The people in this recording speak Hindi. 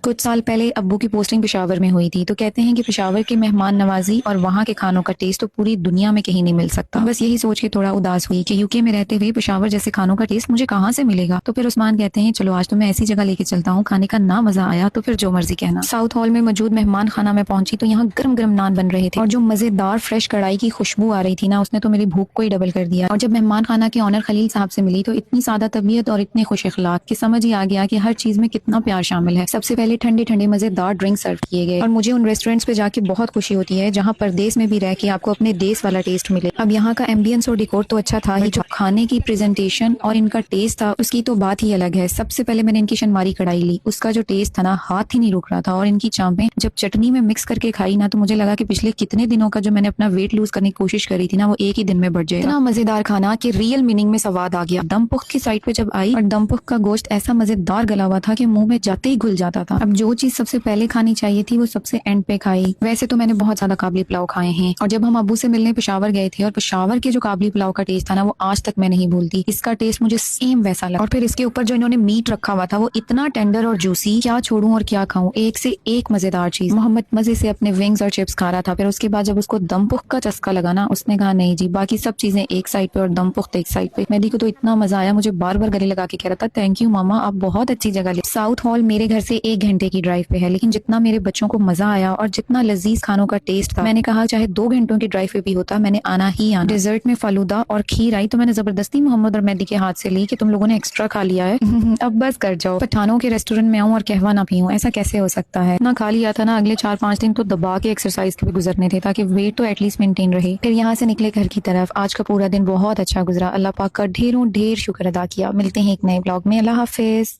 कुछ साल पहले अब्बू की पोस्टिंग पेशावर में हुई थी, तो कहते हैं कि पेशावर की मेहमान नवाजी और वहाँ के खानों का टेस्ट तो पूरी दुनिया में कहीं नहीं मिल सकता। बस यही सोच के थोड़ा उदास हुई कि यूके में रहते हुए पेशावर जैसे खानों का टेस्ट मुझे कहाँ से मिलेगा। तो फिर उस्मान कहते हैं चलो आज तो मैं ऐसी जगह लेके चलता हूँ, खाने का ना मजा आया तो फिर जो मर्जी कहना। साउथ हॉल में मौजूद मेहमान खाना में पहुंची तो यहाँ गर्म गर्म नान बन रहे थे और जो मजेदार फ्रेश कढ़ाई की खुशबू आ रही थी ना, उसने तो मेरी भूख को ही डबल कर दिया। और जब मेहमान खाना के ऑनर खलील साहब से मिली तो इतनी सादा तबीयत और इतने खुश अखलाक कि समझ ही आ गया कि हर चीज में कितना प्यार शामिल है। सबसे पहले ठंडे ठंडे मजेदार ड्रिंक सर्व किए गए और मुझे उन रेस्टोरेंट्स पे जाके बहुत खुशी होती है जहाँ परदेश में भी रह के आपको अपने देश वाला टेस्ट मिले। अब यहाँ का एम्बियंस और डिकोर तो अच्छा था ही, जो खाने की प्रेजेंटेशन और इनका टेस्ट था उसकी तो बात ही अलग है। सबसे पहले मैंने इनकी शनमारी कढ़ाई ली, उसका जो टेस्ट था ना हाथ ही नहीं रुक रहा था। और इनकी चांपें जब चटनी में मिक्स करके खाई ना, तो मुझे लगा कि पिछले कितने दिनों का जो मैंने अपना वेट लूज करने की कोशिश करी थी ना, वो एक ही दिन में बढ़ जाएगा। इतना मजेदार खाना कि रियल मीनिंग में स्वाद आ गया। दम पुख्त की साइड पे जब आई और दम पुख्त का गोश्त ऐसा मजेदार गला हुआ था कि मुंह में जाते ही घुल जाता था। अब जो चीज सबसे पहले खानी चाहिए थी वो सबसे एंड पे खाई। वैसे तो मैंने बहुत ज्यादा काबली पुलाव खाए हैं और जब हम अब्बू से मिलने पेशावर गए थे और पेशावर के जो काबली पुलाव का टेस्ट था ना, वो आज तक मैं नहीं भूलती। इसका टेस्ट मुझे सेम वैसा लगा। और फिर इसके ऊपर जो इन्होंने मीट रखा हुआ था वो इतना टेंडर और जूसी, क्या छोड़ूं और क्या खाऊं, एक से एक मजेदार चीज। मोहम्मद मजे से अपने विंग्स और चिप्स खा रहा था। फिर उसके बाद जब उसको दम पुख्त का चस्का लगा ना, उसने कहा नहीं जी, बाकी सब चीजें एक साइड पे और दम पुख्त एक साइड पे। मेरी को तो इतना मजा आया, मुझे बार बार गले लगा के कह रहा था थैंक यू मामा, आप बहुत अच्छी जगह ले। साउथ हॉल मेरे घर से 1 घंटे की ड्राइव पे है, लेकिन जितना मेरे बच्चों को मजा आया और जितना लजीज खानों का टेस्ट था, मैंने कहा चाहे 2 घंटों की ड्राइव पे भी होता मैंने आना ही आना। डिजर्ट में फालूदा और खीर आई तो मैंने जबरदस्ती मोहम्मद और मेहदी के हाथ से ली कि तुम लोगों ने एक्स्ट्रा खा लिया है अब बस कर जाओ। पठानों के रेस्टोरेंट में आऊं और कहवा ना पीऊं, ऐसा कैसे हो सकता है। ना खा लिया था ना, अगले 4-5 दिन तो दबा के एक्सरसाइज के भी गुजरने थे ताकि वेट तो एटलीस्ट मेंटेन रहे। फिर यहाँ से निकले घर की तरफ। आज का पूरा दिन बहुत अच्छा गुजरा। अल्लाह पाक का ढेरों ढेर शुक्र अदा किया। मिलते हैं एक नए ब्लॉग में। अल्लाह हाफिज।